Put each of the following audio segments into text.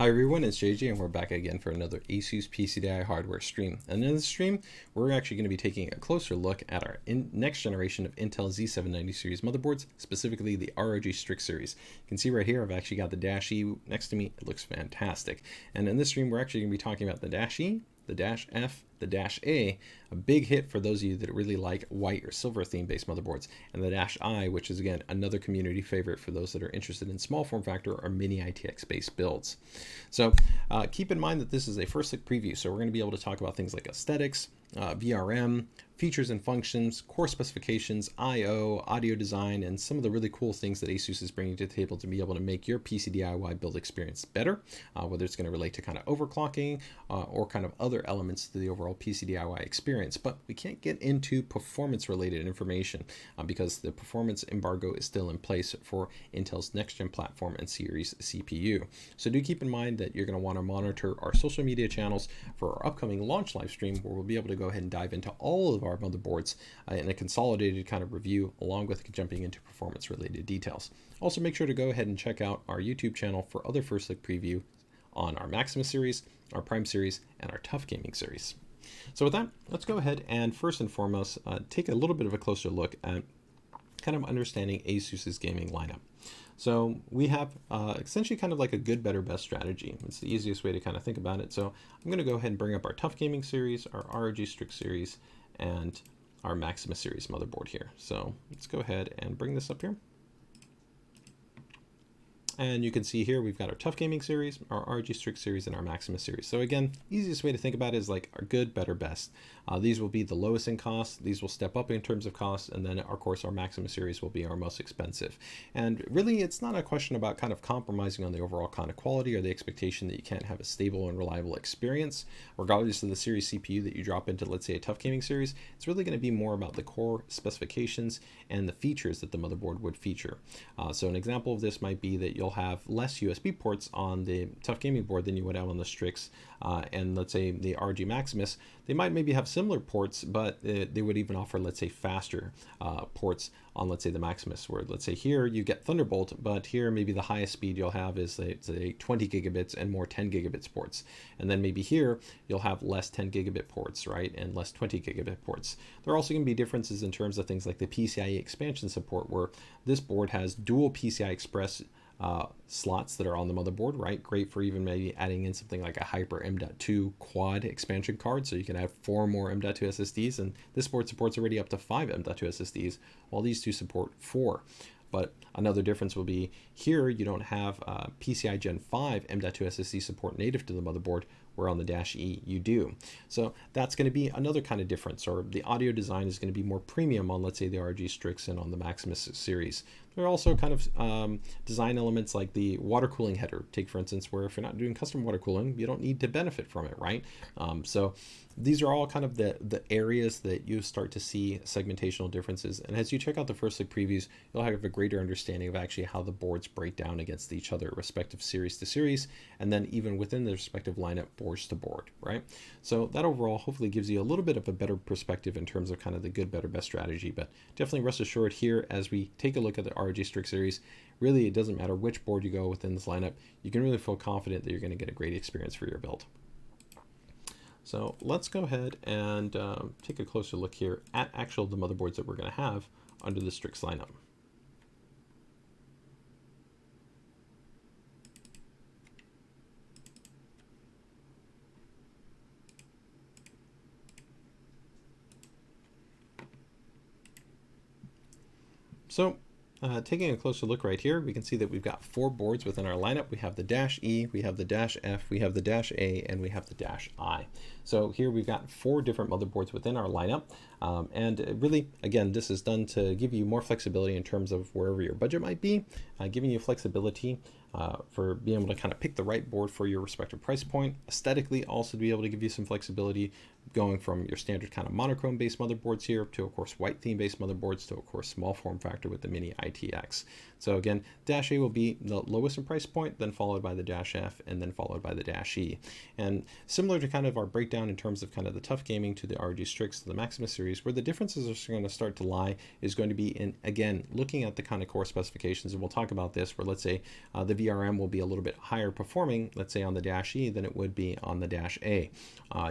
Hi everyone, it's JJ and we're back again for another ASUS PCDIY hardware stream. And in this stream, we're actually going to be taking a closer look at our next generation of Intel Z790 series motherboards, specifically the ROG STRIX series. You can see right here, I've actually got the Dash E next to me. It looks fantastic. And in this stream, we're actually going to be talking about the Dash E, the Dash F, the Dash A, a big hit for those of you that really like white or silver theme based motherboards, and the Dash I, which is again another community favorite for those that are interested in small form factor or mini ITX based builds. So keep in mind that this is a first look preview, so we're going to be able to talk about things like aesthetics, VRM, features and functions, core specifications, I/O, audio design, and some of the really cool things that ASUS is bringing to the table to be able to make your PCDIY build experience better, whether it's going to relate to kind of overclocking or kind of other elements to the overall PCDIY experience. But we can't get into performance related information because the performance embargo is still in place for Intel's next gen platform and series CPU. So do keep in mind that you're going to want to monitor our social media channels for our upcoming launch live stream, where we'll be able to go ahead and dive into all of our motherboards in a consolidated kind of review, along with jumping into performance related details. Also, make sure to go ahead and check out our YouTube channel for other first look preview on our Maximus series, our Prime series, and our Tough Gaming series. So with that, let's go ahead and first and foremost take a little bit of a closer look at kind of understanding ASUS's gaming lineup. So we have essentially kind of like a good, better, best strategy. It's the easiest way to kind of think about it. So I'm going to go ahead and bring up our Tough Gaming series, our ROG STRIX series, and our Maximus series motherboard here. So let's go ahead and bring this up here. And you can see here we've got our Tough Gaming series, our ROG STRIX series, and our Maximus series. So again, easiest way to think about it is like our good, better, best. These will be the lowest in cost. These will step up in terms of cost. And then, of course, our Maximus series will be our most expensive. And really, it's not a question about kind of compromising on the overall kind of quality or the expectation that you can't have a stable and reliable experience, regardless of the series CPU that you drop into, let's say, a Tough Gaming series. It's really going to be more about the core specifications and the features that the motherboard would feature. So an example of this might be that you'll have less USB ports on the Tough Gaming board than you would have on the Strix, and let's say the ROG Maximus, they might maybe have similar ports, but they would even offer, let's say, faster ports on, let's say, the Maximus, where let's say here you get Thunderbolt, but here maybe the highest speed you'll have is say 20 gigabits and more 10 gigabits ports. And then maybe here you'll have less 10 gigabit ports, right? And less 20 gigabit ports. There are also going to be differences in terms of things like the PCIe expansion support, where this board has dual PCI Express slots that are on the motherboard, right? Great for even maybe adding in something like a Hyper M.2 quad expansion card, so you can have 4 more M.2 SSDs, and this board supports already up to 5 M.2 SSDs, while these two support 4. But another difference will be here you don't have PCIe Gen 5 M.2 SSD support native to the motherboard, where on the Dash E you do. So that's going to be another kind of difference, or the audio design is going to be more premium on, let's say, the ROG STRIX and on the Maximus series. There are also kind of design elements like the water cooling header. Take, for instance, where if you're not doing custom water cooling, you don't need to benefit from it, right? So these are all kind of the areas that you start to see segmentational differences. And as you check out the first look previews, you'll have a greater understanding of actually how the boards break down against each other, respective series to series, and then even within the respective lineup, boards to board, right? So that overall hopefully gives you a little bit of a better perspective in terms of kind of the good, better, best strategy. But definitely rest assured here, as we take a look at the ROG STRIX series, really it doesn't matter which board you go within this lineup, you can really feel confident that you're going to get a great experience for your build. So let's go ahead and take a closer look here at actual the motherboards that we're going to have under the STRIX lineup. So taking a closer look right here, we can see that we've got 4 boards within our lineup. We have the Dash E, we have the Dash F, we have the Dash A, and we have the Dash I. So here we've got 4 different motherboards within our lineup. And really, again, this is done to give you more flexibility in terms of wherever your budget might be, giving you flexibility for being able to kind of pick the right board for your respective price point. Aesthetically, also to be able to give you some flexibility going from your standard kind of monochrome based motherboards here to, of course, white theme based motherboards to, of course, small form factor with the mini ITX. So again, Dash A will be the lowest in price point, then followed by the Dash F, and then followed by the Dash E. And similar to kind of our breakdown in terms of kind of the Tough Gaming to the ROG STRIX to the Maximus series, series. Where the differences are going to start to lie is going to be in, again, looking at the kind of core specifications, and we'll talk about this, where let's say the VRM will be a little bit higher performing, let's say on the Dash E, than it would be on the Dash A.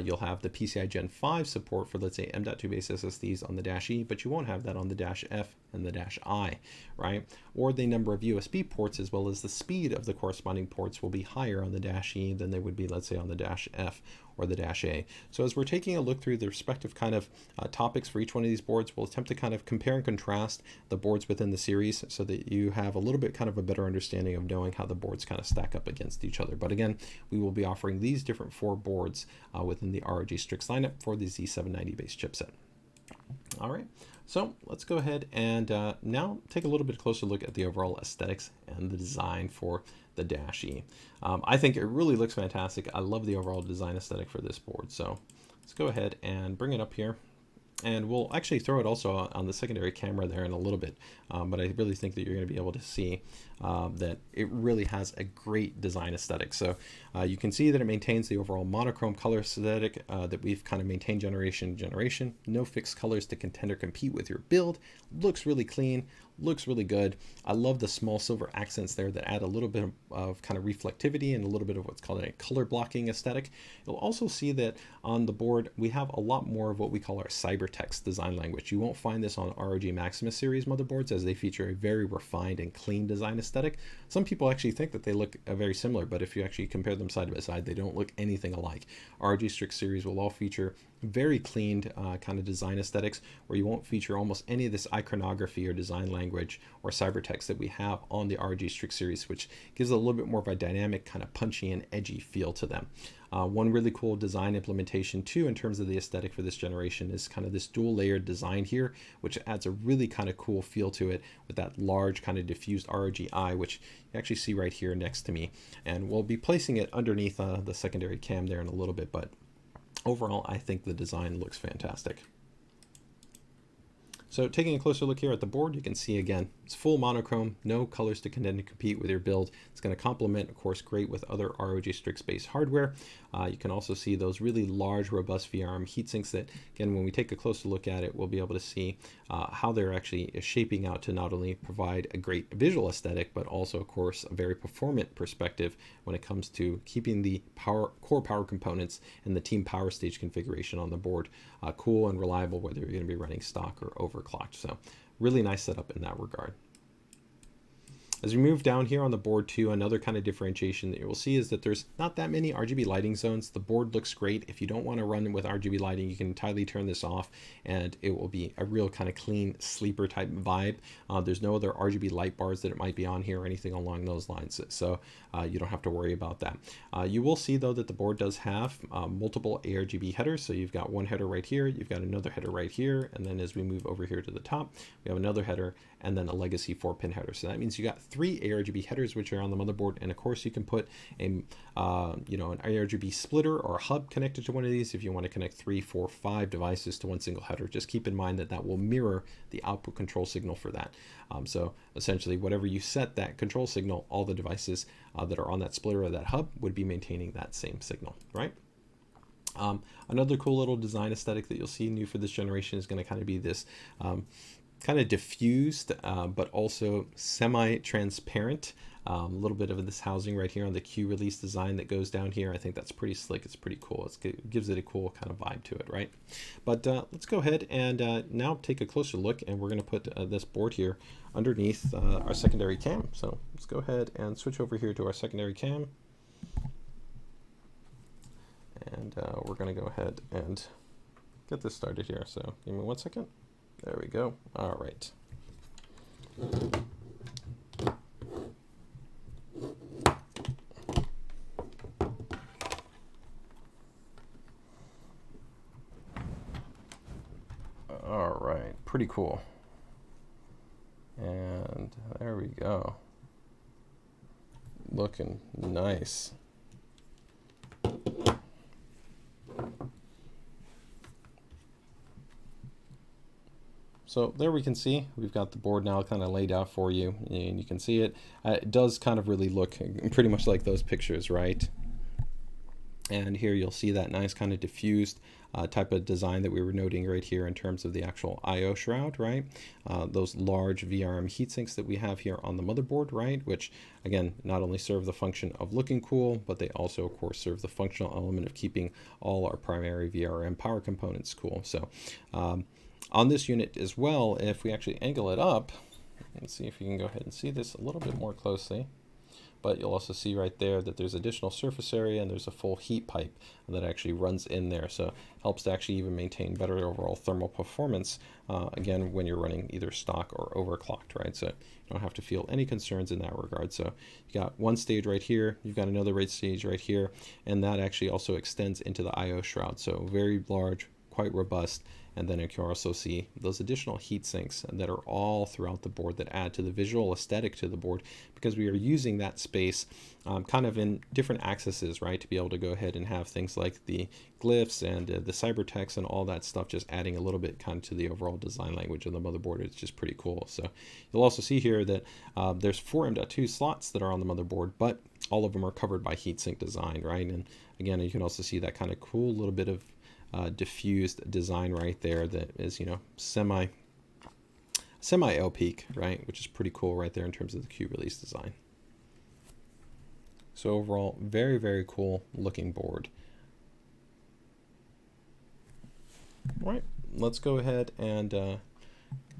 You'll have the PCIe Gen 5 support for, let's say, M.2 base SSDs on the Dash E, but you won't have that on the Dash F and the Dash I, right? Or the number of USB ports as well as the speed of the corresponding ports will be higher on the Dash E than they would be, let's say, on the Dash F or the Dash A. So as we're taking a look through the respective kind of topics for each one of these boards, we'll attempt to kind of compare and contrast the boards within the series so that you have a little bit kind of a better understanding of knowing how the boards kind of stack up against each other. But again, we will be offering these different 4 boards within the ROG STRIX lineup for the Z790 base chipset. All right, so let's go ahead and now take a little bit closer look at the overall aesthetics and the design for the Dash E. I think it really looks fantastic. I love the overall design aesthetic for this board. So let's go ahead and bring it up here. And we'll actually throw it also on the secondary camera there in a little bit. But I really think that you're going to be able to see that it really has a great design aesthetic. So you can see that it maintains the overall monochrome color aesthetic that we've kind of maintained generation to generation. No fixed colors to contend or compete with your build. Looks really clean. Looks really good. I love the small silver accents there that add a little bit of kind of reflectivity and a little bit of what's called a color blocking aesthetic. You'll also see that on the board we have a lot more of what we call our cybertext design language. You won't find this on ROG Maximus series motherboards, as they feature a very refined and clean design aesthetic. Some people actually think that they look very similar, but if you actually compare them side by side, they don't look anything alike. ROG STRIX series will all feature very cleaned kind of design aesthetics, where you won't feature almost any of this iconography or design language or cybertext that we have on the ROG STRIX series, which gives a little bit more of a dynamic, kind of punchy and edgy feel to them. One really cool design implementation too in terms of the aesthetic for this generation is kind of this dual layered design here, which adds a really kind of cool feel to it with that large kind of diffused ROG eye, which you actually see right here next to me. And we'll be placing it underneath the secondary cam there in a little bit, but overall, I think the design looks fantastic. So taking a closer look here at the board, you can see again, it's full monochrome, no colors to contend and compete with your build. It's going to complement, of course, great with other ROG STRIX based hardware. You can also see those really large, robust VRM heatsinks that, again, when we take a closer look at it, we'll be able to see how they're actually shaping out to not only provide a great visual aesthetic, but also, of course, a very performant perspective when it comes to keeping the core power components and the team power stage configuration on the board cool and reliable, whether you're going to be running stock or overclocked. So really nice setup in that regard. As we move down here on the board too, another kind of differentiation that you will see is that there's not that many RGB lighting zones. The board looks great. If you don't want to run with RGB lighting, you can entirely turn this off and it will be a real kind of clean sleeper type vibe. There's no other RGB light bars that it might be on here or anything along those lines. So you don't have to worry about that. You will see though that the board does have multiple ARGB headers. So you've got one header right here, you've got another header right here. And then as we move over here to the top, we have another header and then a legacy 4-pin header. So that means you got 3 ARGB headers which are on the motherboard, and of course you can put a an ARGB splitter or a hub connected to one of these if you want to connect 3, 4, 5 devices to one single header. Just keep in mind that that will mirror the output control signal for that. So essentially, whatever you set that control signal, all the devices that are on that splitter or that hub would be maintaining that same signal, right? Another cool little design aesthetic that you'll see new for this generation is going to kind of be this kind of diffused but also semi-transparent a little bit of this housing right here on the Q-Release design that goes down here. I think that's pretty slick. It's pretty cool. It gives it a cool kind of vibe to it, right? But let's go ahead and now take a closer look, and we're going to put this board here underneath our secondary cam. So let's go ahead and switch over here to our secondary cam, and we're going to go ahead and get this started here. So give me 1 second. There we go. All right. All right, pretty cool. And there we go. Looking nice. So there we can see we've got the board now kind of laid out for you, and you can see it. It does kind of really look pretty much like those pictures, right? And here you'll see that nice kind of diffused type of design that we were noting right here in terms of the actual I/O shroud, right? Those large VRM heatsinks that we have here on the motherboard, right? Which again, not only serve the function of looking cool, but they also of course serve the functional element of keeping all our primary VRM power components cool. So on this unit as well, if we actually angle it up, let's see if you can go ahead and see this a little bit more closely. But you'll also see right there that there's additional surface area and there's a full heat pipe that actually runs in there. So helps to actually even maintain better overall thermal performance, again, when you're running either stock or overclocked, right? So you don't have to feel any concerns in that regard. So you got one stage right here, you've got another rate stage right here, and that actually also extends into the I/O shroud. So very large, quite robust. And then you can also see those additional heat sinks that are all throughout the board that add to the visual aesthetic to the board, because we are using that space kind of in different accesses, right? To be able to go ahead and have things like the glyphs and the cybertext and all that stuff, just adding a little bit kind of to the overall design language of the motherboard. It's just pretty cool. So you'll also see here that there's 4 M.2 slots that are on the motherboard, but all of them are covered by heatsink design, right? And again, you can also see that kind of cool little bit of diffused design right there that is, you know, semi L-peak, right, which is pretty cool right there in terms of the Q-Release design. So overall, very, very cool looking board. All right, let's go ahead and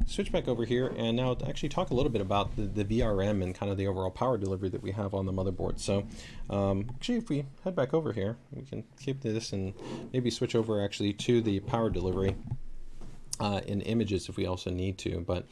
switch back over here and now actually talk a little bit about the VRM and kind of the overall power delivery that we have on the motherboard. So actually, if we head back over here, we can keep this and maybe switch over actually to the power delivery in images if we also need to. But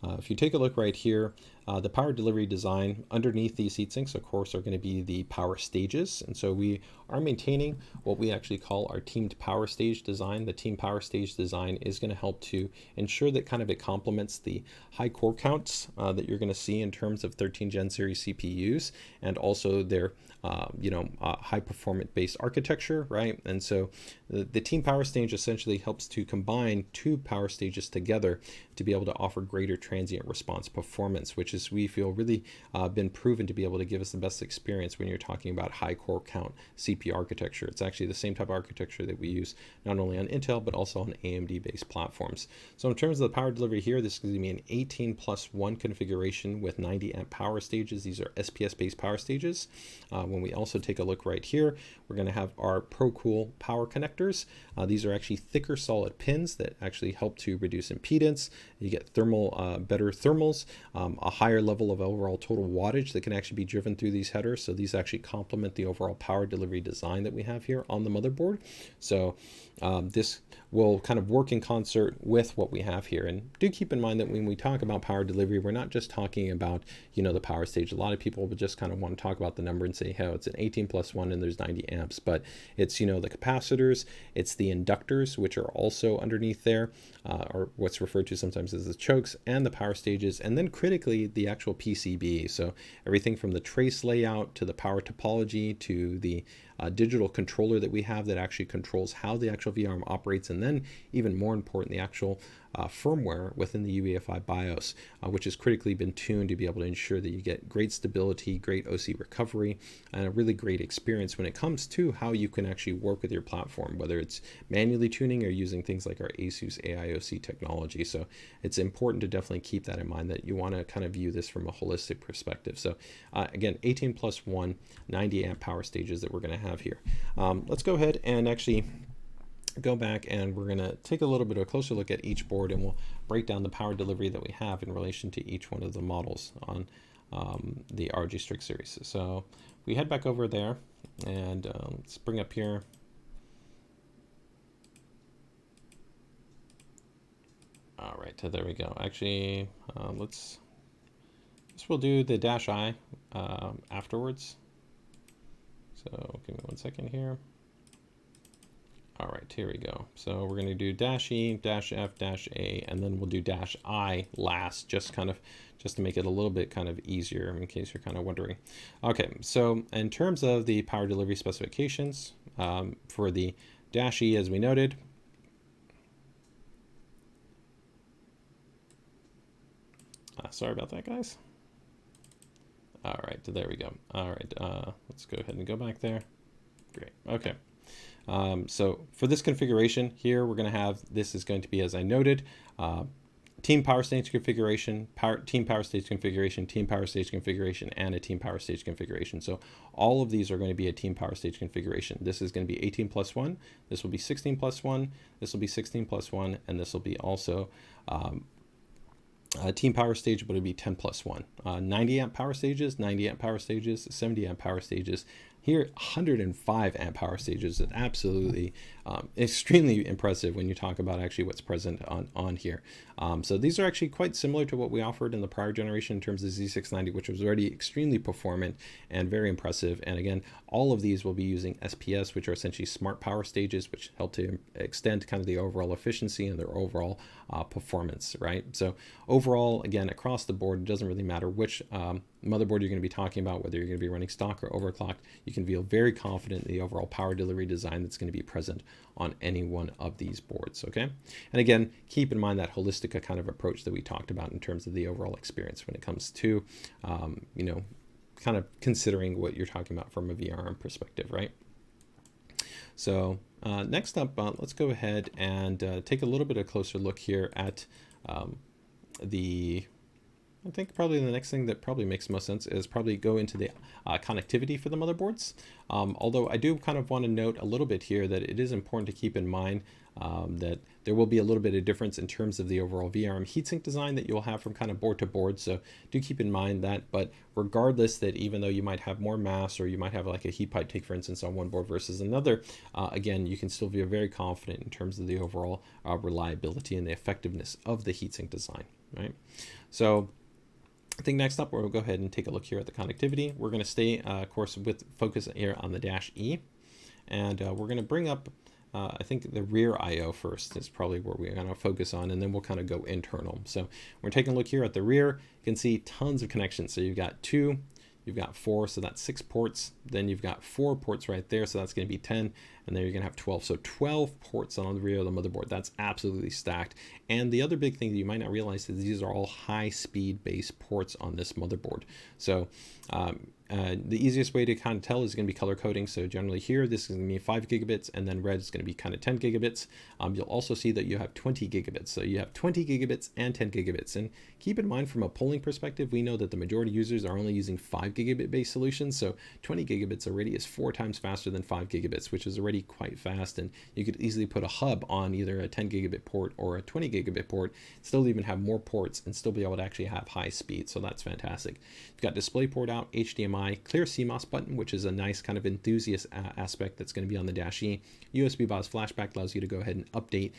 if you take a look right here, the power delivery design underneath these heatsinks, of course, are going to be the power stages. And so we are maintaining what we actually call our teamed power stage design. The team power stage design is going to help to ensure that kind of it complements the high core counts that you're going to see in terms of 13 Gen series CPUs, and also their high performance based architecture, right? And so the team power stage essentially helps to combine 2 power stages together to be able to offer greater transient response performance, which is, we feel, really been proven to be able to give us the best experience when you're talking about high core count CPU architecture. It's actually the same type of architecture that we use not only on Intel, but also on AMD based platforms. So in terms of the power delivery here, this is going to be an 18+1 configuration with 90 amp power stages. These are SPS based power stages. When we also take a look right here, we're going to have our ProCool power connectors. These are actually thicker solid pins that actually help to reduce impedance. You get better thermals, a higher level of overall total wattage that can actually be driven through these headers. So these actually complement the overall power delivery design that we have here on the motherboard. So this will kind of work in concert with what we have here. And do keep in mind that when we talk about power delivery, we're not just talking about, the power stage. A lot of people would just kind of want to talk about the number and say, hey, it's an 18+1 and there's 90 amps, but it's, the capacitors, it's the inductors, which are also underneath there, or what's referred to sometimes as the chokes, and the power stages, and then critically the actual PCB. So everything from the trace layout to the power topology to the digital controller that we have that actually controls how the actual VRM operates, and then even more important, the actual firmware within the UEFI BIOS, which has critically been tuned to be able to ensure that you get great stability, great OC recovery, and a really great experience when it comes to how you can actually work with your platform, whether it's manually tuning or using things like our ASUS AiOC technology. So it's important to definitely keep that in mind, that you want to kind of view this from a holistic perspective. So again, 18+1, 90 amp power stages that we're going to have here. Let's go ahead and actually go back and we're going to take a little bit of a closer look at each board, and we'll break down the power delivery that we have in relation to each one of the models on the ROG STRIX series. So we head back over there and let's bring up here. All right, so there we go. Actually, we'll do the -I afterwards. So give me 1 second here. All right, here we go. So we're going to do -E, -F, -A, and then we'll do -I last, just to make it a little bit kind of easier in case you're kind of wondering. Okay, so in terms of the power delivery specifications for the -E, as we noted, sorry about that, guys. All right, so there we go. All right, let's go ahead and go back there. Great. Okay. So for this configuration here, we're going to have, this is going to be, as I noted, team power stage configuration, team power stage configuration, team power stage configuration, and a team power stage configuration. So all of these are going to be a team power stage configuration. This is going to be 18 plus 1, this will be 16 plus 1, this will be 16 plus 1, and this will be also team power stage, but it'll be 10 plus 1. 90 amp power stages, 90 amp power stages, 70 amp power stages. Here, 105 amp power stages is absolutely extremely impressive when you talk about actually what's present on here. So these are actually quite similar to what we offered in the prior generation in terms of Z690, which was already extremely performant and very impressive. And again, all of these will be using SPS, which are essentially smart power stages, which help to extend kind of the overall efficiency and their overall performance, right? So overall, again, across the board, it doesn't really matter which motherboard you're going to be talking about, whether you're going to be running stock or overclocked, you can feel very confident in the overall power delivery design that's going to be present on any one of these boards, okay? And again, keep in mind that holistic kind of approach that we talked about in terms of the overall experience when it comes to, you know, kind of considering what you're talking about from a VRM perspective, right? So next up, let's go ahead and take a little bit of a closer look here at I think probably the next thing that probably makes most sense is probably go into the connectivity for the motherboards. Although I do kind of want to note a little bit here that it is important to keep in mind that there will be a little bit of difference in terms of the overall VRM heatsink design that you'll have from kind of board to board. So do keep in mind that, but regardless that even though you might have more mass or you might have like a heat pipe take, for instance, on one board versus another, again, you can still be very confident in terms of the overall reliability and the effectiveness of the heatsink design, right? So I think next up, we'll go ahead and take a look here at the connectivity. We're going to stay, of course, with focus here on the dash E. And we're going to bring up, I think the rear I/O first is probably where we're going to focus on, and then we'll kind of go internal. So we're taking a look here at the rear. You can see tons of connections. So you've got 2, you've got 4, so that's 6 ports. Then you've got 4 ports right there, so that's going to be 10. And then you're going to have 12. So 12 ports on the rear of the motherboard. That's absolutely stacked. And the other big thing that you might not realize is these are all high-speed base ports on this motherboard. So the easiest way to kind of tell is going to be color coding. So generally here, this is going to be 5 gigabits, and then red is going to be kind of 10 gigabits. You'll also see that you have 20 gigabits. So you have 20 gigabits and 10 gigabits. And keep in mind, from a polling perspective, we know that the majority of users are only using 5 gigabit based solutions. So 20 gigabits already is 4 times faster than 5 gigabits, which is already quite fast. And you could easily put a hub on either a 10 gigabit port or a 20 gigabit port, still even have more ports and still be able to actually have high speed. So that's fantastic. You've got DisplayPort out, HDMI, clear CMOS button, which is a nice kind of enthusiast aspect that's going to be on the dash E. USB BIOS flashback allows you to go ahead and update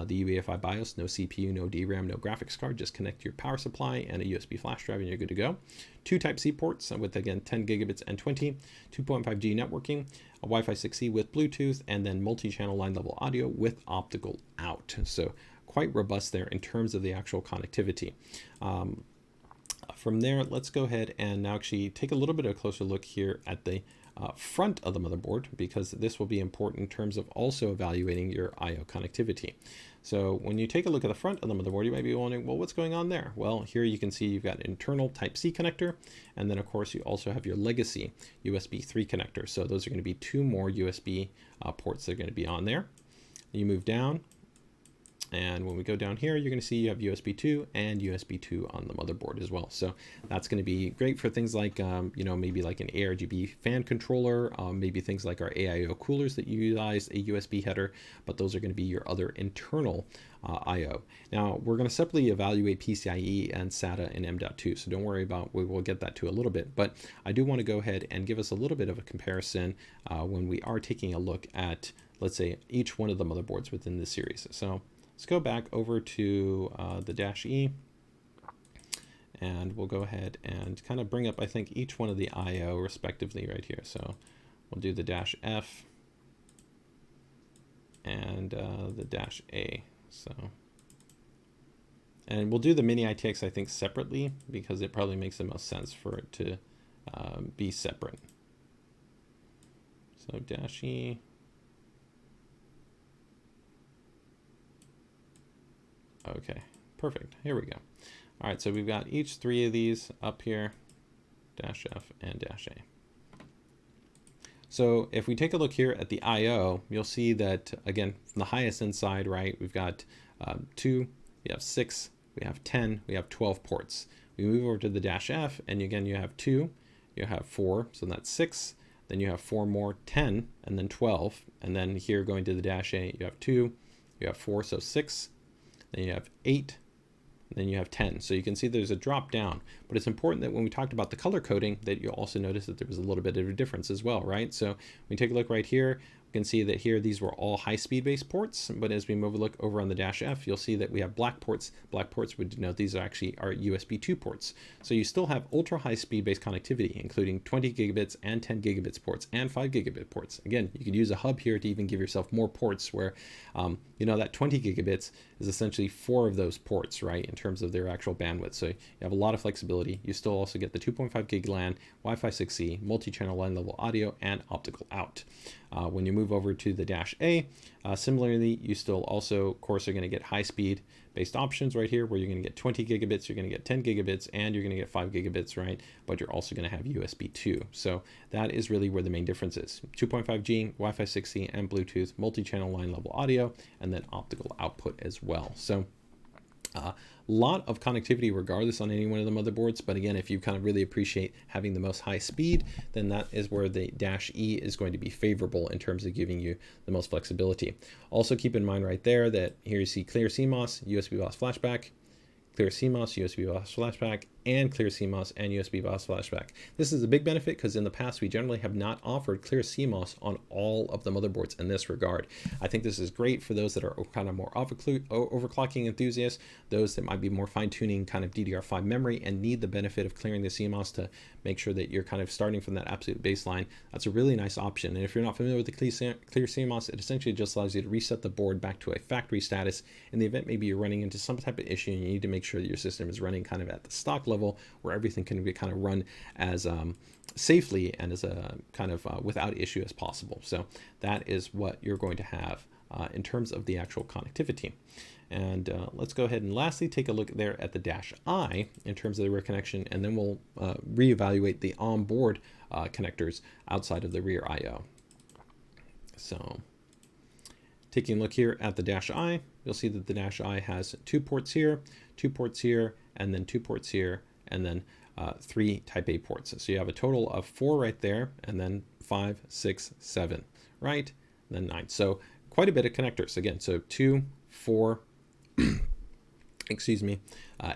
the UEFI BIOS. No CPU, no DRAM, no graphics card. Just connect your power supply and a USB flash drive and you're good to go. 2 Type-C ports with, again, 10 gigabits and 20, 2.5G networking, a Wi-Fi 6E with Bluetooth, and then multi-channel line level audio with optical out. So quite robust there in terms of the actual connectivity. From there, let's go ahead and now actually take a little bit of a closer look here at the front of the motherboard, because this will be important in terms of also evaluating your I/O connectivity. So when you take a look at the front of the motherboard, you might be wondering, well, what's going on there? Well, here you can see you've got internal Type-C connector, and then of course you also have your legacy USB 3 connector. So those are going to be 2 more USB ports that are going to be on there. You move down, and when we go down here, you're going to see you have USB 2 and USB 2 on the motherboard as well. So that's going to be great for things like, you know, maybe like an ARGB fan controller, maybe things like our AIO coolers that utilize a USB header, but those are going to be your other internal I/O. Now, we're going to separately evaluate PCIe and SATA and M.2, so don't worry about, we will get that to a little bit, but I do want to go ahead and give us a little bit of a comparison when we are taking a look at, let's say, each one of the motherboards within this series. So let's go back over to the dash E, and we'll go ahead and kind of bring up, I think, each one of the I/O respectively right here. So we'll do the dash F and the dash A. So, and we'll do the mini ITX, I think, separately, because it probably makes the most sense for it to be separate. So dash E. Okay, perfect. Here we go. All right, so we've got each 3 of these up here, dash F and dash A. So if we take a look here at the I/O, you'll see that again from the highest end side, right, we've got 2, we have 6, we have 10, we have 12 ports. We move over to the dash F, and again you have 2, you have 4, so that's 6. Then you have 4 more, 10, and then 12. And then here going to the dash A, you have 2, you have 4, so 6. Then you have 8, and then you have 10. So you can see there's a drop down. But it's important that when we talked about the color coding, that you'll also notice that there was a little bit of a difference as well, right? So when we take a look right here, we can see that here these were all high-speed based ports, but as we look over on the dash F, you'll see that we have black ports. Black ports would denote these are actually our USB 2 ports. So you still have ultra high-speed based connectivity, including 20 gigabits and 10 gigabits ports and 5 gigabit ports. Again, you could use a hub here to even give yourself more ports where, that 20 gigabits is essentially 4 of those ports, right, in terms of their actual bandwidth. So you have a lot of flexibility. You still also get the 2.5 gig LAN, Wi-Fi 6E, multi-channel line level audio, and optical out. When you move over to the dash A, similarly, you still also, of course, are going to get high-speed based options right here, where you're going to get 20 gigabits, you're going to get 10 gigabits, and you're going to get 5 gigabits, right? But you're also going to have USB 2. So that is really where the main difference is. 2.5G, Wi-Fi 6E, and Bluetooth, multi-channel line level audio, and then optical output as well. So a lot of connectivity regardless on any one of the motherboards, but again, if you kind of really appreciate having the most high speed, then that is where the dash E is going to be favorable in terms of giving you the most flexibility. Also keep in mind right there that here you see clear CMOS, USB BOS flashback, clear CMOS, USB BOS flashback, and clear CMOS and USB BOS flashback. This is a big benefit because in the past we generally have not offered clear CMOS on all of the motherboards in this regard. I think this is great for those that are kind of more overclocking enthusiasts, those that might be more fine-tuning kind of DDR5 memory and need the benefit of clearing the CMOS to make sure that you're kind of starting from that absolute baseline. That's a really nice option. And if you're not familiar with the clear CMOS, it essentially just allows you to reset the board back to a factory status in the event maybe you're running into some type of issue and you need to make sure that your system is running kind of at the stock level where everything can be kind of run as safely and as a kind of without issue as possible. So that is what you're going to have in terms of the actual connectivity. And let's go ahead and lastly take a look there at the dash I in terms of the rear connection, and then we'll reevaluate the onboard connectors outside of the rear I/O. So taking a look here at the dash I, you'll see that the dash I has 2 ports here, 2 ports here, and then 2 ports here, and then 3 type A ports. So you have a total of 4 right there, and then 5, 6, 7, right? And then 9. So quite a bit of connectors. Again, so 2, 4, excuse me,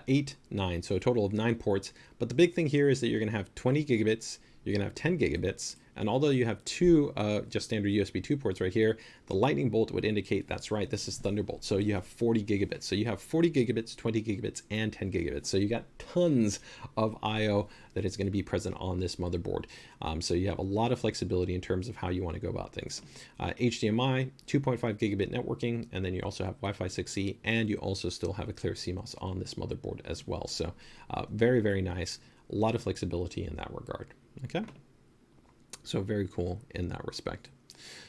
8, 9. So a total of 9 ports. But the big thing here is that you're going to have 20 gigabits, you're going to have 10 gigabits, and although you have 2 just standard USB 2 ports right here, the lightning bolt would indicate that's right, this is Thunderbolt. So you have 40 gigabits. So you have 40 gigabits, 20 gigabits, and 10 gigabits. So you got tons of I/O that is going to be present on this motherboard. So you have a lot of flexibility in terms of how you want to go about things. HDMI, 2.5 gigabit networking, and then you also have Wi-Fi 6E, and you also still have a clear CMOS on this motherboard as well. So very, very nice. A lot of flexibility in that regard. Okay. So very cool in that respect.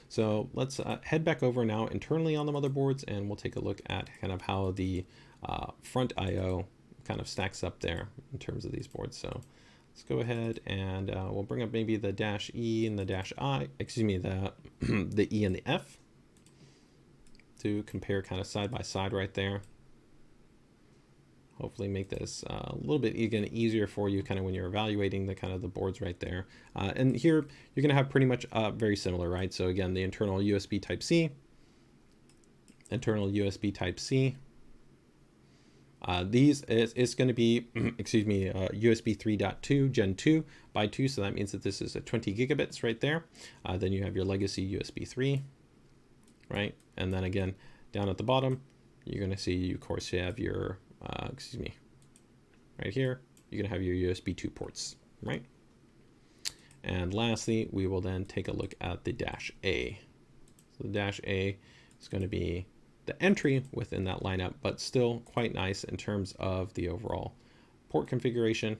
So let's head back over now internally on the motherboards, and we'll take a look at kind of how the front I/O kind of stacks up there in terms of these boards. So let's go ahead and we'll bring up maybe the dash E and the dash I, excuse me, the the E and the F to compare kind of side by side right there. Hopefully make this a little bit easier for you kind of when you're evaluating the kind of the boards right there. And here you're going to have pretty much very similar, right? So again, the internal USB type C, internal USB type C. These is going to be, excuse me, USB 3.2 Gen 2 by 2. So that means that this is a 20 gigabits right there. Then you have your legacy USB 3, right? And then again, down at the bottom, you're going to see, of course, you have your excuse me, right here, you're going to have your USB 2 ports, right? And lastly, we will then take a look at the dash A. So the dash A is going to be the entry within that lineup, but still quite nice in terms of the overall port configuration,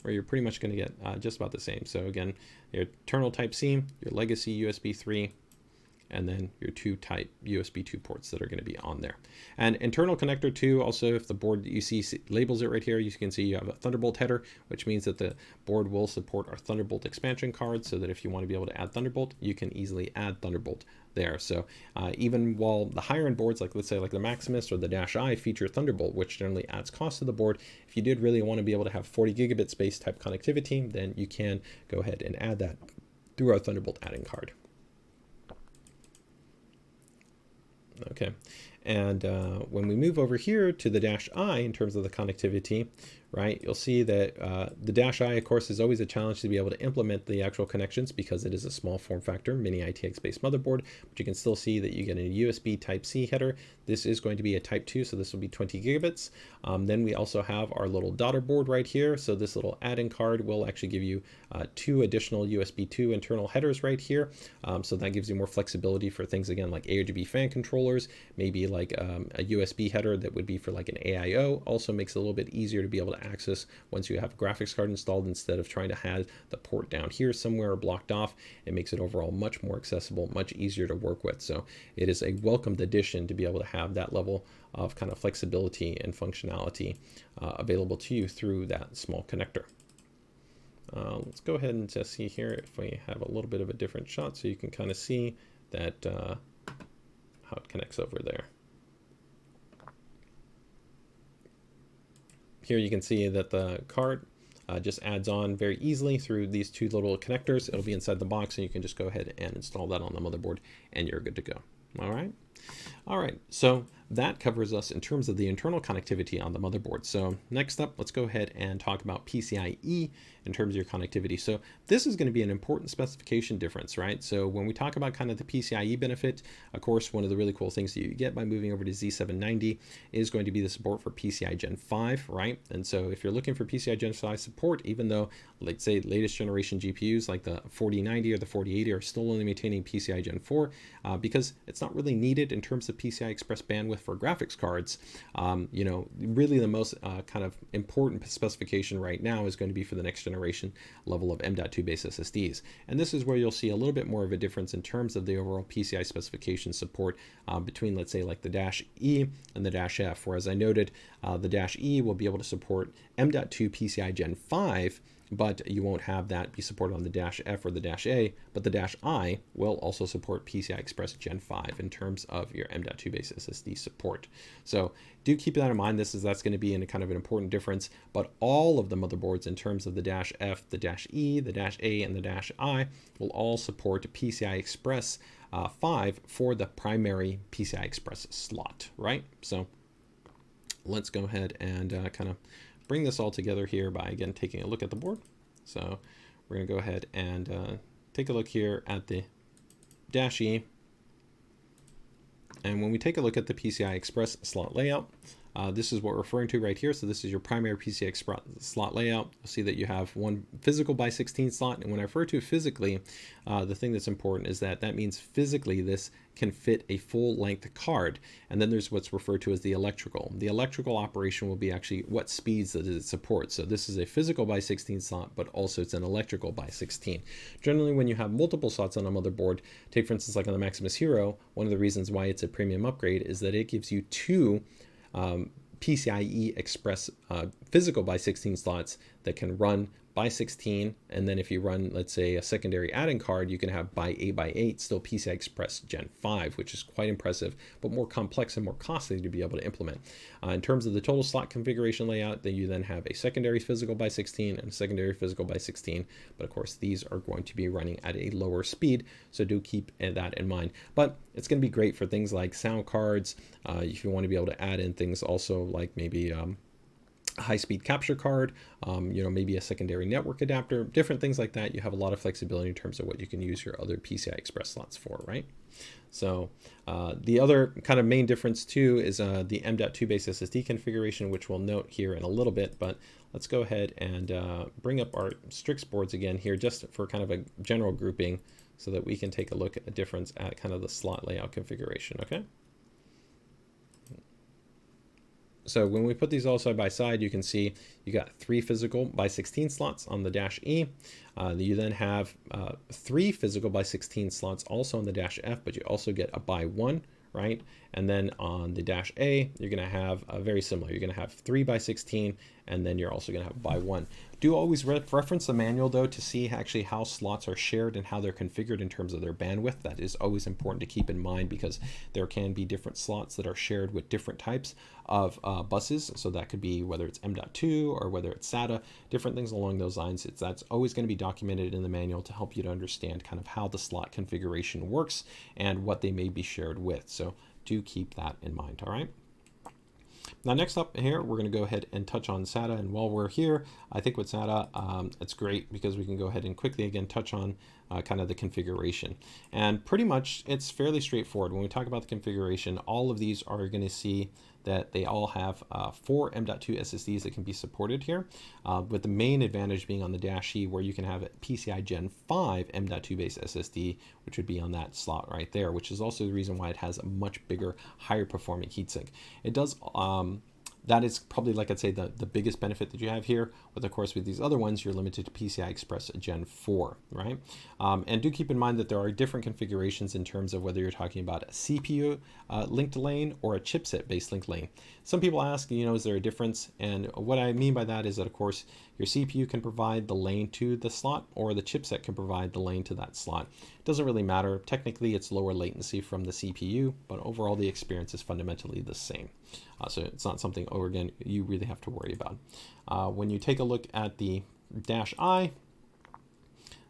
where you're pretty much going to get just about the same. So again, your internal type C, your legacy USB 3, and then your 2 type USB 2 ports that are going to be on there. And internal connector 2, also if the board you see labels it right here, you can see you have a Thunderbolt header, which means that the board will support our Thunderbolt expansion card, so that if you want to be able to add Thunderbolt, you can easily add Thunderbolt there. So even while the higher end boards, like let's say like the Maximus or the Dash I, feature Thunderbolt, which generally adds cost to the board, if you did really want to be able to have 40 gigabit space type connectivity, then you can go ahead and add that through our Thunderbolt add-in card. Okay, and when we move over here to the Dash I in terms of the connectivity, right, you'll see that the Dash I, of course, is always a challenge to be able to implement the actual connections because it is a small form factor mini ITX-based motherboard, but you can still see that you get a USB Type-C header. This is going to be a Type 2, so this will be 20 gigabits. Then we also have our little daughter board right here. So this little add-in card will actually give you 2 additional USB 2 internal headers right here. So that gives you more flexibility for things, again, like ARGB fan controllers, maybe like a USB header that would be for like an AIO. Also makes it a little bit easier to be able to access once you have a graphics card installed, instead of trying to have the port down here somewhere or blocked off. It makes it overall much more accessible, much easier to work with. So it is a welcomed addition to be able to have that level of kind of flexibility and functionality available to you through that small connector. Let's go ahead and just see here if we have a little bit of a different shot so you can kind of see that how it connects over there. Here you can see that the card just adds on very easily through these 2 little connectors. It'll be inside the box, and you can just go ahead and install that on the motherboard, and you're good to go. All right, so that covers us in terms of the internal connectivity on the motherboard. So next up, let's go ahead and talk about PCIe in terms of your connectivity. So this is going to be an important specification difference, right? So when we talk about kind of the PCIe benefit, of course, one of the really cool things that you get by moving over to Z790 is going to be the support for PCIe Gen 5, right? And so if you're looking for PCIe Gen 5 support, even though, let's say, latest generation GPUs like the 4090 or the 4080 are still only maintaining PCIe Gen 4, because it's not really needed in terms of PCI Express bandwidth for graphics cards. You know, really the most kind of important specification right now is going to be for the next generation level of M.2 based SSDs. And this is where you'll see a little bit more of a difference in terms of the overall PCI specification support between, let's say, like the Dash E and the Dash F. Whereas I noted the Dash E will be able to support M.2 PCI Gen 5, but you won't have that be supported on the Dash F or the Dash A, but the Dash I will also support PCI Express Gen 5 in terms of your M.2 based SSD support. So do keep that in mind. That's going to be in a kind of an important difference, but all of the motherboards in terms of the Dash F, the Dash E, the Dash A, and the Dash I will all support PCI Express 5 for the primary PCI Express slot, right? So let's go ahead and kind of bring this all together here by, again, taking a look at the board. So we're going to go ahead and take a look here at the Dash E. And when we take a look at the PCI Express slot layout, this is what we're referring to right here. So this is your primary PCI Express slot layout. You'll see that you have one physical by 16 slot. And when I refer to physically, the thing that's important is that means physically this can fit a full length card. And then there's what's referred to as the electrical. The electrical operation will be actually what speeds that it supports. So this is a physical by 16 slot, but also it's an electrical by 16. Generally, when you have multiple slots on a motherboard, take for instance like on the Maximus Hero, one of the reasons why it's a premium upgrade is that it gives you 2 PCIe Express physical by 16 slots that can run by 16, and then if you run, let's say, a secondary add-in card, you can have by 8 by 8 still PCI Express Gen 5, which is quite impressive, but more complex and more costly to be able to implement. In terms of the total slot configuration layout, then you then have a secondary physical by 16 and a secondary physical by 16, but of course these are going to be running at a lower speed, so do keep that in mind. But it's going to be great for things like sound cards, if you want to be able to add in things also like maybe high-speed capture card, you know, maybe a secondary network adapter, different things like that. You have a lot of flexibility in terms of what you can use your other PCI Express slots for, right? So the other kind of main difference too is the M.2 based SSD configuration, which we'll note here in a little bit, but let's go ahead and bring up our Strix boards again here just for kind of a general grouping so that we can take a look at the difference at kind of the slot layout configuration, okay? So when we put these all side by side, you can see you got 3 physical by 16 slots on the Dash E. You then have 3 physical by 16 slots also on the Dash F, but you also get a by 1, right? And then on the Dash A, you're going to have very similar. You're going to have 3 by 16, and then you're also going to have by 1. Do always reference the manual, though, to see actually how slots are shared and how they're configured in terms of their bandwidth. That is always important to keep in mind, because there can be different slots that are shared with different types of buses. So that could be whether it's M.2 or whether it's SATA, different things along those lines. That's always going to be documented in the manual to help you to understand kind of how the slot configuration works and what they may be shared with. So do keep that in mind, all right? Now, next up here, we're going to go ahead and touch on SATA. And while we're here, I think with SATA, it's great because we can go ahead and quickly, again, touch on kind of the configuration. And pretty much, it's fairly straightforward. When we talk about the configuration, all of these are going to see that they all have 4 M.2 SSDs that can be supported here, with the main advantage being on the Dash E, where you can have a PCIe Gen 5 M.2 based SSD, which would be on that slot right there, which is also the reason why it has a much bigger, higher performing heatsink. It does that is probably, like I'd say, the biggest benefit that you have here. But of course, with these other ones, you're limited to PCI Express Gen 4, right? And do keep in mind that there are different configurations in terms of whether you're talking about a CPU linked lane or a chipset based linked lane. Some people ask, is there a difference? And what I mean by that is that, of course, your CPU can provide the lane to the slot, or the chipset can provide the lane to that slot. It doesn't really matter. Technically, it's lower latency from the CPU, but overall, the experience is fundamentally the same. So it's not something, again, you really have to worry about. When you take a look at the Dash I,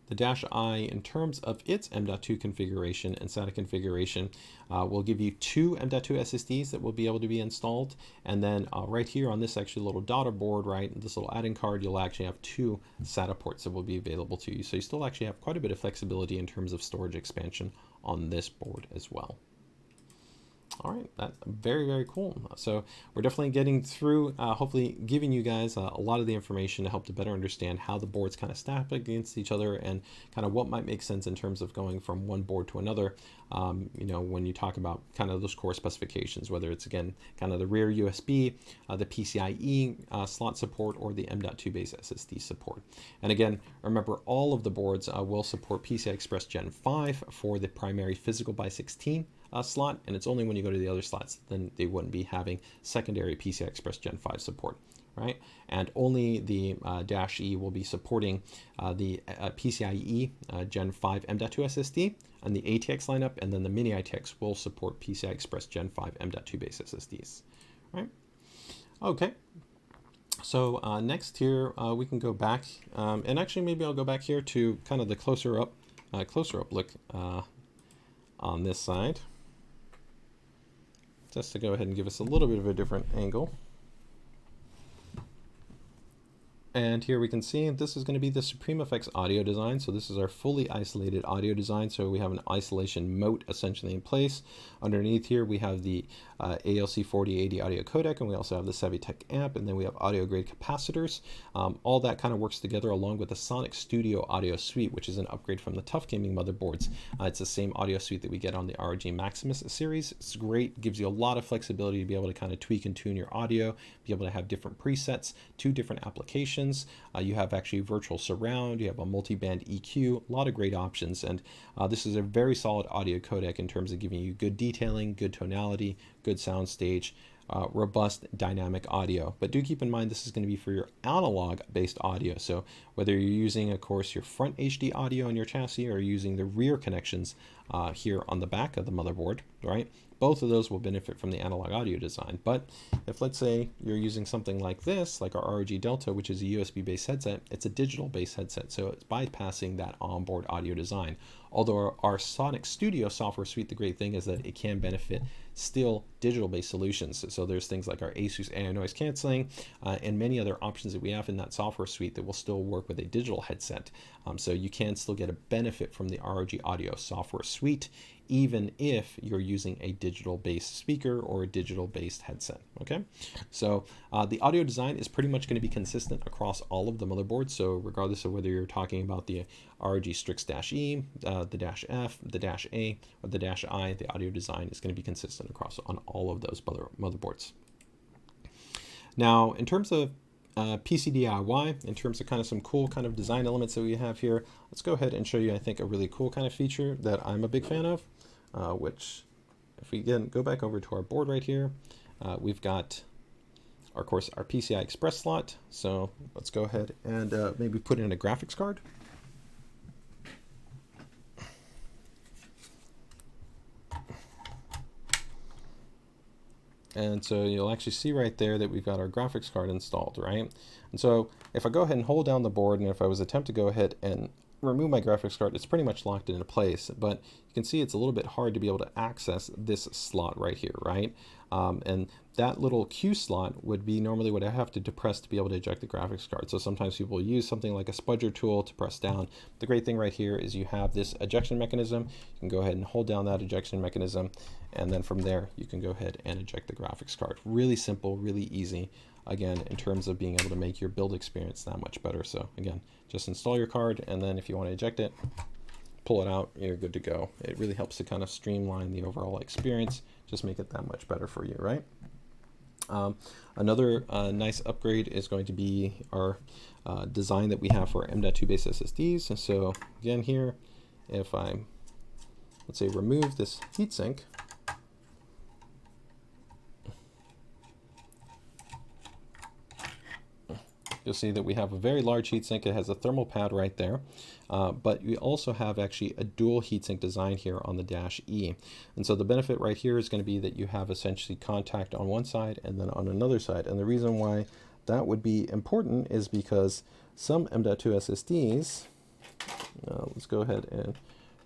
the Dash I, in terms of its M.2 configuration and SATA configuration, will give you 2 M.2 SSDs that will be able to be installed. And then right here on this actually little daughter board, right, this little add-in card, you'll actually have 2 SATA ports that will be available to you. So you still actually have quite a bit of flexibility in terms of storage expansion on this board as well. All right, that's very, very cool. So we're definitely getting through, hopefully giving you guys a lot of the information to help to better understand how the boards kind of stack against each other and kind of what might make sense in terms of going from one board to another. When you talk about kind of those core specifications, whether it's, again, kind of the rear USB, the PCIe slot support, or the M.2 based SSD support. And again, remember, all of the boards will support PCI Express Gen 5 for the primary physical by 16 slot, and it's only when you go to the other slots then they wouldn't be having secondary PCI Express Gen 5 support, right? And only the Dash E will be supporting the PCIe Gen 5 M.2 SSD and the ATX lineup, and then the mini ATX will support PCI Express Gen 5 M.2 based SSDs, right? Okay. So next here, we can go back, and actually maybe I'll go back here to kind of the closer up look on this side, just to go ahead and give us a little bit of a different angle. And here we can see this is going to be the Supreme Effects audio design. So this is our fully isolated audio design. So we have an isolation moat essentially in place. Underneath here we have the ALC 4080 audio codec, and we also have the Savitech amp, and then we have audio grade capacitors. All that kind of works together along with the Sonic Studio audio suite, which is an upgrade from the Tough Gaming motherboards. It's the same audio suite that we get on the ROG Maximus series. It's great, gives you a lot of flexibility to be able to kind of tweak and tune your audio, be able to have different presets to different applications. You have actually virtual surround, you have a multi-band EQ, a lot of great options, and this is a very solid audio codec in terms of giving you good detailing, good tonality, good sound stage, robust dynamic audio. But do keep in mind this is going to be for your analog based audio. So whether you're using, of course, your front HD audio in your chassis or using the rear connections here on the back of the motherboard, right? Both of those will benefit from the analog audio design. But if, let's say, you're using something like this, like our ROG Delta, which is a USB-based headset, it's a digital-based headset, so it's bypassing that onboard audio design. Although our Sonic Studio software suite, the great thing is that it can benefit still digital-based solutions. So there's things like our ASUS AI noise canceling and many other options that we have in that software suite that will still work with a digital headset. So you can still get a benefit from the ROG Audio software suite, even if you're using a digital-based speaker or a digital-based headset, okay? So the audio design is pretty much going to be consistent across all of the motherboards. So regardless of whether you're talking about the ROG STRIX E, the Dash F, the Dash A, or the Dash I, the audio design is going to be consistent across on all of those motherboards. Now, in terms of PCDIY, in terms of kind of some cool kind of design elements that we have here, let's go ahead and show you, I think, a really cool kind of feature that I'm a big fan of, which, if we again go back over to our board right here, we've got, of course, our PCI Express slot. So let's go ahead and maybe put in a graphics card. And so you'll actually see right there that we've got our graphics card installed, right? And so if I go ahead and hold down the board, and if I was to attempt to go ahead and remove my graphics card, it's pretty much locked into place. But you can see it's a little bit hard to be able to access this slot right here, right? And that little Q slot would be normally what I have to depress to be able to eject the graphics card. So sometimes people use something like a spudger tool to press down. The great thing right here is you have this ejection mechanism. You can go ahead and hold down that ejection mechanism, and then from there you can go ahead and eject the graphics card. Really simple, really easy, again, in terms of being able to make your build experience that much better. So again, just install your card, and then if you want to eject it, pull it out, you're good to go. It really helps to kind of streamline the overall experience, just make it that much better for you, right? Another nice upgrade is going to be our design that we have for M.2 based SSDs. And so again here, if I, let's say, remove this heatsink, you'll see that we have a very large heatsink. It has a thermal pad right there, but we also have actually a dual heatsink design here on the Dash E. And so the benefit right here is going to be that you have essentially contact on one side and then on another side. And the reason why that would be important is because some M.2 SSDs, let's go ahead and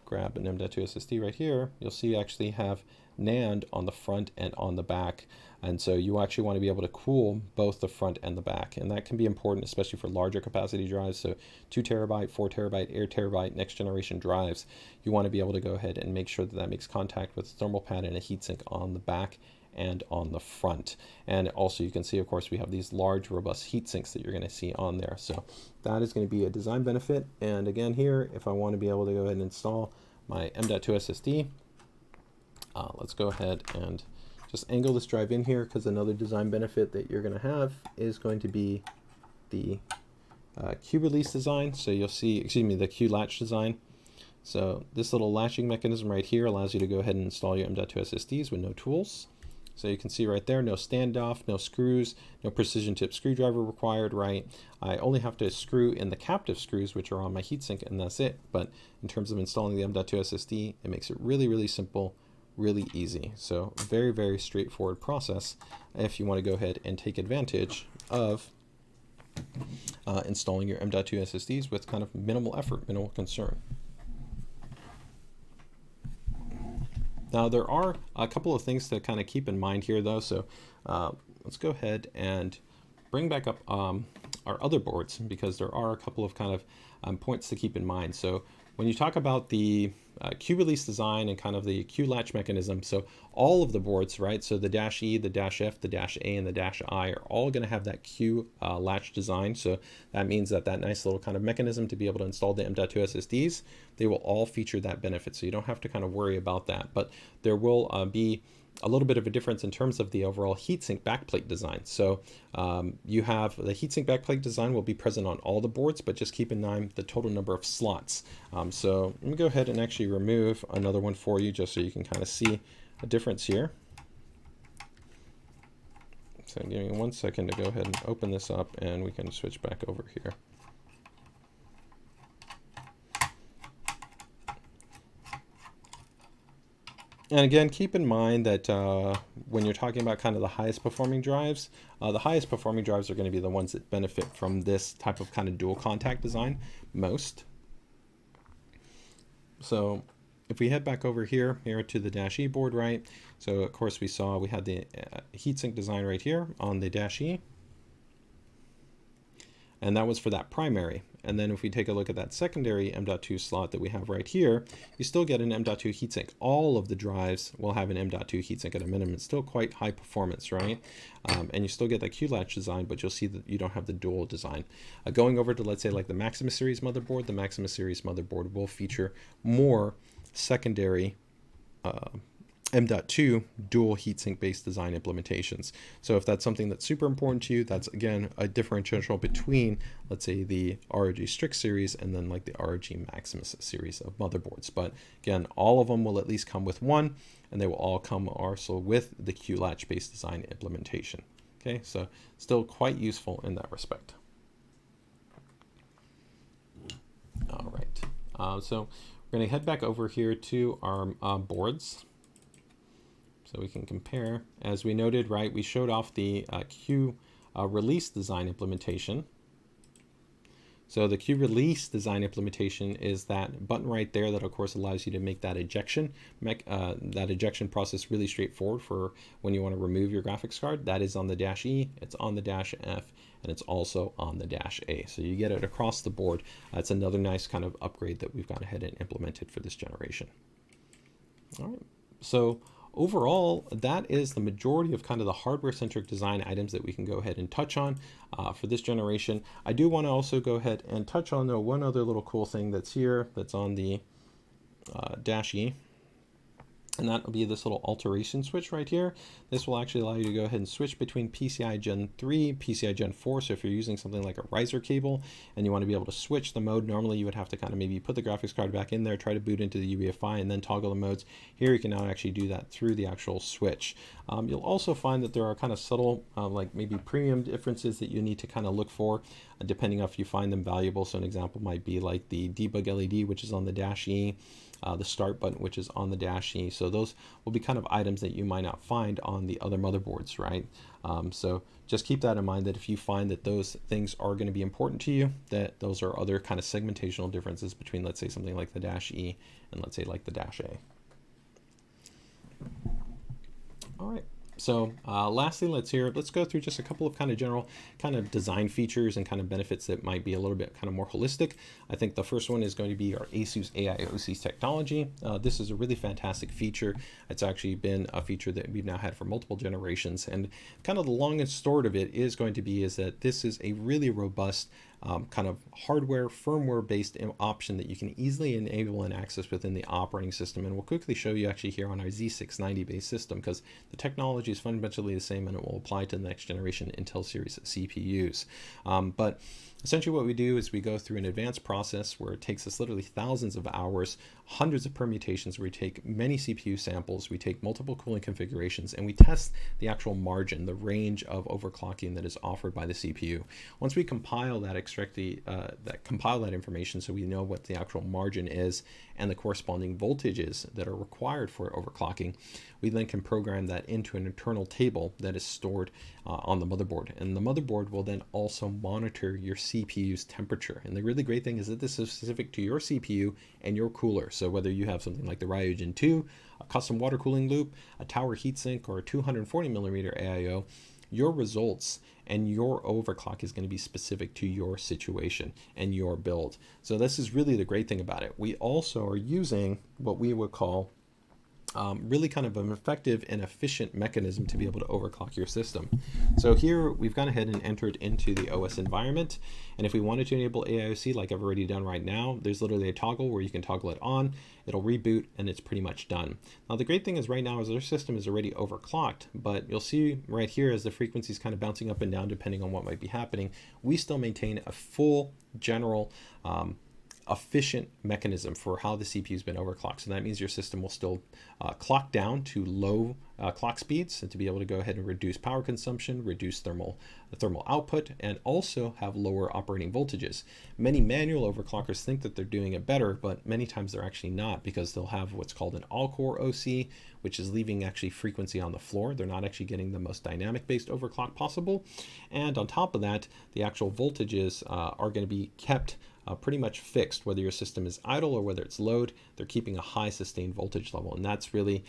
grab an M.2 SSD right here, you'll see actually have NAND on the front and on the back. And so you actually want to be able to cool both the front and the back. And that can be important, especially for larger capacity drives. So 2 terabyte, 4 terabyte, 8 terabyte, next generation drives. You want to be able to go ahead and make sure that that makes contact with a thermal pad and a heatsink on the back and on the front. And also you can see, of course, we have these large, robust heat sinks that you're going to see on there. So that is going to be a design benefit. And again, here, if I want to be able to go ahead and install my M.2 SSD, let's go ahead and just angle this drive in here, because another design benefit that you're going to have is going to be the Q-Release design. So you'll see, excuse me, the Q-Latch design. So this little latching mechanism right here allows you to go ahead and install your M.2 SSDs with no tools. So you can see right there, no standoff, no screws, no precision tip screwdriver required, right? I only have to screw in the captive screws, which are on my heatsink, and that's it. But in terms of installing the M.2 SSD, it makes it really, really simple, really easy. So very, very straightforward process if you want to go ahead and take advantage of installing your M.2 SSDs with kind of minimal effort, minimal concern. Now there are a couple of things to kind of keep in mind here though. So let's go ahead and bring back up our other boards, because there are a couple of kind of points to keep in mind. So when you talk about the Q-Release design and kind of the Q-Latch mechanism, so all of the boards, right? So the Dash E, the Dash F, the Dash A, and the Dash I are all going to have that Q-Latch design. So that means that that nice little kind of mechanism to be able to install the M.2 SSDs, they will all feature that benefit. So you don't have to kind of worry about that. But there will be a little bit of a difference in terms of the overall heatsink backplate design. So you have the heatsink backplate design will be present on all the boards, but just keep in mind the total number of slots. So let me go ahead and actually remove another one for you, just so you can kind of see a difference here. So give me 1 second to go ahead and open this up, and we can switch back over here. And again, keep in mind that when you're talking about kind of the highest performing drives are going to be the ones that benefit from this type of kind of dual contact design most. So if we head back over here to the Dash E board, right? So of course we saw we had the heatsink design right here on the Dash E. And that was for that primary. And then if we take a look at that secondary M.2 slot that we have right here, you still get an M.2 heatsink. All of the drives will have an M.2 heatsink at a minimum. It's still quite high performance, right? And you still get that Q-Latch design, but you'll see that you don't have the dual design. Going over to, let's say, like the Maximus series motherboard, the Maximus series motherboard will feature more secondary M.2 dual heatsink based design implementations. So if that's something that's super important to you, that's again a differential between, let's say, the ROG STRIX series and then like the ROG Maximus series of motherboards. But again, all of them will at least come with one, and they will all come also with the Q-Latch based design implementation. Okay, so still quite useful in that respect. All right, so we're going to head back over here to our boards. So we can compare, as we noted, right, we showed off the Q-Release design implementation. So the Q-Release design implementation is that button right there that of course allows you to make that ejection process really straightforward for when you want to remove your graphics card. That is on the Dash E, it's on the Dash F, and it's also on the Dash A. So you get it across the board. That's another nice kind of upgrade that we've gone ahead and implemented for this generation. All right, so overall, that is the majority of kind of the hardware-centric design items that we can go ahead and touch on for this generation. I do want to also go ahead and touch on, though, one other little cool thing that's here that's on the Dash E. And that will be this little alteration switch right here. This will actually allow you to go ahead and switch between PCIe Gen 3, PCIe Gen 4. So if you're using something like a riser cable and you want to be able to switch the mode, normally you would have to kind of maybe put the graphics card back in there, try to boot into the UEFI, and then toggle the modes. Here you can now actually do that through the actual switch. You'll also find that there are kind of subtle, like maybe premium differences that you need to kind of look for, depending on if you find them valuable. So an example might be like the debug LED, which is on the Dash E. The start button, which is on the Dash E. So those will be kind of items that you might not find on the other motherboards, right? So just keep that in mind, that if you find that those things are going to be important to you, that those are other kind of segmentational differences between, let's say, something like the Dash E and let's say like the Dash A. All right. So lastly, let's go through just a couple of kind of general kind of design features and kind of benefits that might be a little bit kind of more holistic. I think the first one is going to be our ASUS AiOC technology. This is a really fantastic feature. It's actually been a feature that we've now had for multiple generations, and kind of the long and short of it is going to be is that this is a really robust kind of hardware, firmware-based option that you can easily enable and access within the operating system. And we'll quickly show you actually here on our Z690-based system, because the technology is fundamentally the same and it will apply to the next generation Intel series CPUs. But essentially what we do is we go through an advanced process where it takes us literally thousands of hours, hundreds of permutations, where we take many CPU samples, we take multiple cooling configurations, and we test the actual margin, the range of overclocking that is offered by the CPU. Once we compile that, compile that information so we know what the actual margin is and the corresponding voltages that are required for overclocking, we then can program that into an internal table that is stored on the motherboard. And the motherboard will then also monitor your CPU's temperature. And the really great thing is that this is specific to your CPU and your cooler. So whether you have something like the ROG Gen 2, a custom water cooling loop, a tower heatsink, or a 240mm AIO, your results and your overclock is going to be specific to your situation and your build. So this is really the great thing about it. We also are using what we would call really kind of an effective and efficient mechanism to be able to overclock your system. So here we've gone ahead and entered into the OS environment, and if we wanted to enable AiOC like I've already done right now, there's literally a toggle where you can toggle it on, it'll reboot, and it's pretty much done. Now the great thing is right now is our system is already overclocked, but you'll see right here as the frequency is kind of bouncing up and down depending on what might be happening, we still maintain a full general efficient mechanism for how the CPU has been overclocked. So that means your system will still clock down to low clock speeds, and to be able to go ahead and reduce power consumption, reduce thermal output, and also have lower operating voltages. Many manual overclockers think that they're doing it better, but many times they're actually not, because they'll have what's called an all-core OC, which is leaving actually frequency on the floor. They're not actually getting the most dynamic-based overclock possible. And on top of that, the actual voltages are going to be kept pretty much fixed, whether your system is idle or whether it's load. They're keeping a high sustained voltage level, and that's really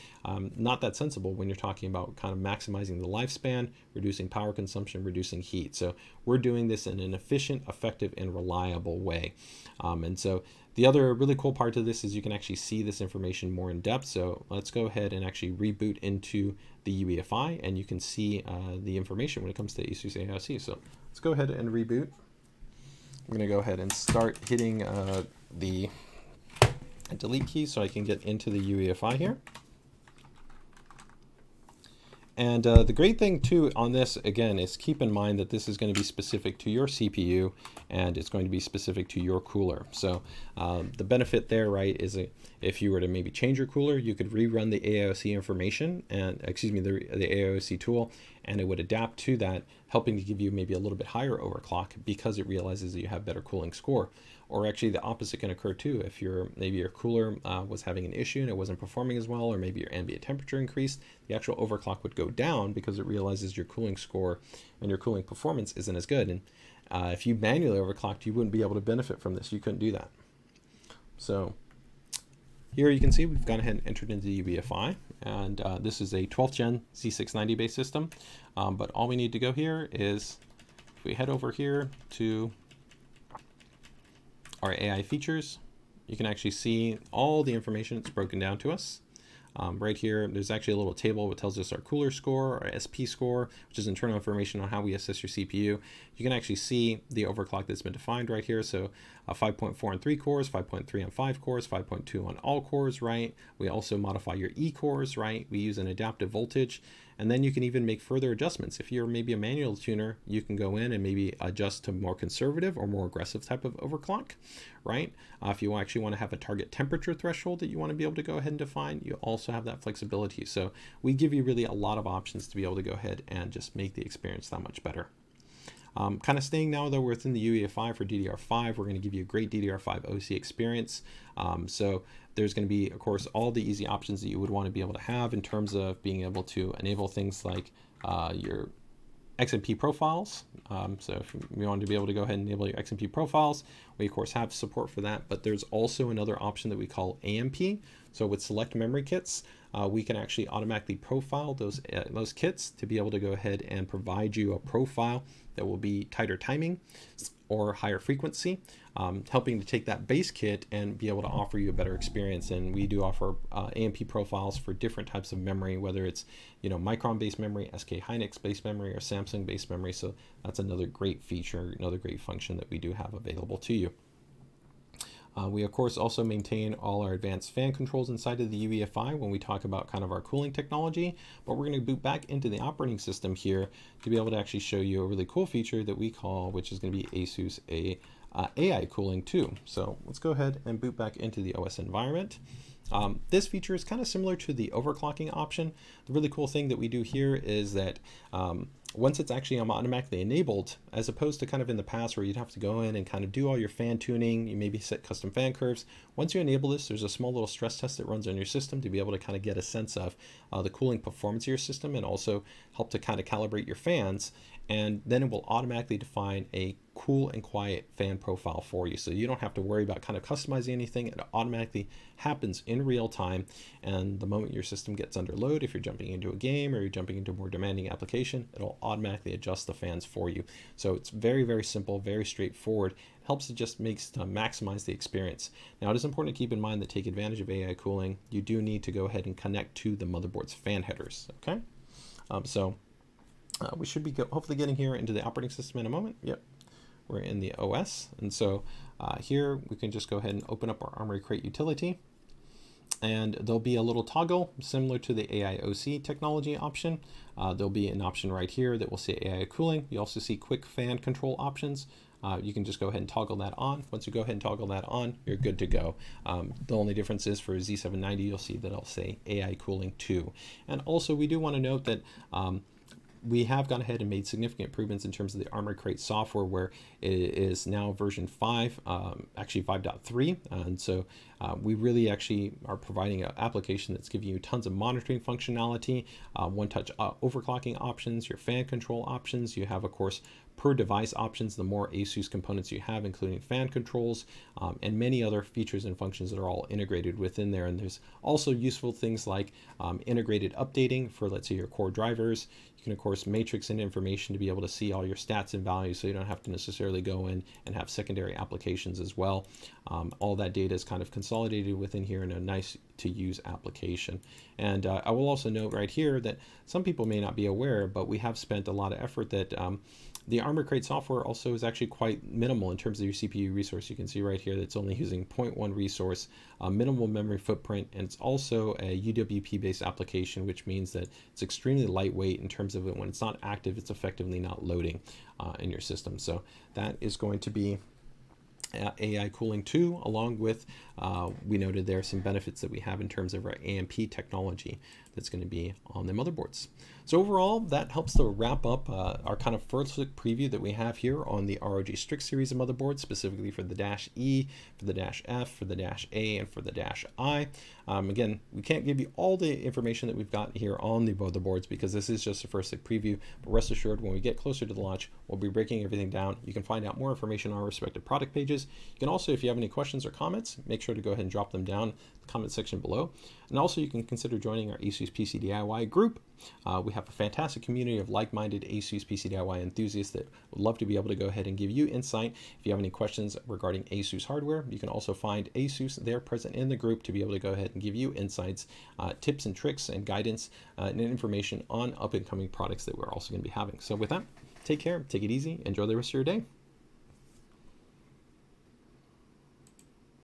not that sensible when you're talking about kind of maximizing the lifespan, reducing power consumption, reducing heat. So we're doing this in an efficient, effective, and reliable way. And so the other really cool part to this is you can actually see this information more in depth. So let's go ahead and actually reboot into the UEFI, and you can see the information when it comes to ASUS AiOC. So let's go ahead and reboot. I'm going to go ahead and start hitting the delete key so I can get into the UEFI here. And the great thing too on this, again, is keep in mind that this is going to be specific to your CPU and it's going to be specific to your cooler. So the benefit there, right, is if you were to maybe change your cooler, you could rerun the AiOC information and, excuse me, the AiOC tool, and it would adapt to that, helping to give you maybe a little bit higher overclock because it realizes that you have better cooling score. Or actually the opposite can occur too. If maybe your cooler was having an issue and it wasn't performing as well, or maybe your ambient temperature increased, the actual overclock would go down because it realizes your cooling score and your cooling performance isn't as good. And if you manually overclocked, you wouldn't be able to benefit from this. You couldn't do that. So here you can see we've gone ahead and entered into the UEFI, and this is a 12th gen Z690 based system. But all we need to go here is, if we head over here to our AI features, you can actually see all the information. It's broken down to us. Right here, there's actually a little table that tells us our cooler score, our SP score, which is internal information on how we assess your CPU. You can actually see the overclock that's been defined right here. So 5.4 on 3 cores, 5.3 on 5 cores, 5.2 on all cores, right? We also modify your E cores, right? We use an adaptive voltage. And then you can even make further adjustments. If you're maybe a manual tuner, you can go in and maybe adjust to more conservative or more aggressive type of overclock, right? If you actually want to have a target temperature threshold that you want to be able to go ahead and define, you also have that flexibility. So we give you really a lot of options to be able to go ahead and just make the experience that much better. Kind of staying now though within the UEFI for DDR5, we're going to give you a great DDR5 OC experience. So there's going to be, of course, all the easy options that you would want to be able to have in terms of being able to enable things like your XMP profiles. So if you want to be able to go ahead and enable your XMP profiles, we of course have support for that, but there's also another option that we call AMP. So with select memory kits, we can actually automatically profile those kits to be able to go ahead and provide you a profile that will be tighter timing or higher frequency, helping to take that base kit and be able to offer you a better experience. And we do offer AMP profiles for different types of memory, whether it's Micron-based memory, SK Hynix-based memory, or Samsung-based memory. So that's another great feature, another great function that we do have available to you. We of course also maintain all our advanced fan controls inside of the UEFI when we talk about kind of our cooling technology, but we're going to boot back into the operating system here to be able to actually show you a really cool feature that we call, which is going to be ASUS AiCooling 2. So let's go ahead and boot back into the OS environment. This feature is kind of similar to the overclocking option. The really cool thing that we do here is that once it's actually automatically enabled, as opposed to kind of in the past where you'd have to go in and kind of do all your fan tuning, you maybe set custom fan curves. Once you enable this, there's a small little stress test that runs on your system to be able to kind of get a sense of the cooling performance of your system and also help to kind of calibrate your fans. And then it will automatically define a cool and quiet fan profile for you. So you don't have to worry about kind of customizing anything. It automatically happens in real time. And the moment your system gets under load, if you're jumping into a game or you're jumping into a more demanding application, it'll automatically adjust the fans for you. So it's very, very simple, very straightforward. It helps, it just makes to maximize the experience. Now it is important to keep in mind that to take advantage of AI cooling, you do need to go ahead and connect to the motherboard's fan headers, okay? We should be hopefully getting here into the operating system in a moment. Yep, we're in the OS. And so here we can just go ahead and open up our Armory Crate utility. And there'll be a little toggle similar to the AiOC technology option. There'll be an option right here that will say AI cooling. You also see quick fan control options. You can just go ahead and toggle that on. Once you go ahead and toggle that on, you're good to go. The only difference is for Z790, you'll see that I'll say AI cooling 2. And also we do want to note that we have gone ahead and made significant improvements in terms of the Armory Crate software, where it is now version 5, actually 5.3. And so we really actually are providing an application that's giving you tons of monitoring functionality, one-touch overclocking options, your fan control options. You have, of course, per device options, the more ASUS components you have, including fan controls, and many other features and functions that are all integrated within there. And there's also useful things like integrated updating for, let's say, your core drivers. You can, of course, matrix in information to be able to see all your stats and values, so you don't have to necessarily go in and have secondary applications as well. All that data is kind of consolidated within here in a nice to use application. And I will also note right here that some people may not be aware, but we have spent a lot of effort that The Armor Crate software also is actually quite minimal in terms of your CPU resource. You can see right here that it's only using 0.1 resource, minimal memory footprint, and it's also a UWP based application, which means that it's extremely lightweight in terms of it. When it's not active, it's effectively not loading in your system. So that is going to be AiCooling 2, along with, we noted there are some benefits that we have in terms of our AMP technology that's going to be on the motherboards. So overall, that helps to wrap up our kind of first look preview that we have here on the ROG STRIX series of motherboards, specifically for the -E, for the -F, for the -A, and for the -I. Again, we can't give you all the information that we've got here on the motherboards because this is just a first look preview, but rest assured when we get closer to the launch, we'll be breaking everything down. You can find out more information on our respective product pages. You can also, if you have any questions or comments, make sure to go ahead and drop them down in the comment section below. And also you can consider joining our ASUS PCDIY group. We have a fantastic community of like-minded ASUS PCDIY enthusiasts that would love to be able to go ahead and give you insight. If you have any questions regarding ASUS hardware, you can also find ASUS there present in the group to be able to go ahead and give you insights, tips and tricks and guidance and information on up and coming products that we're also going to be having. So with that, take care, take it easy, enjoy the rest of your day.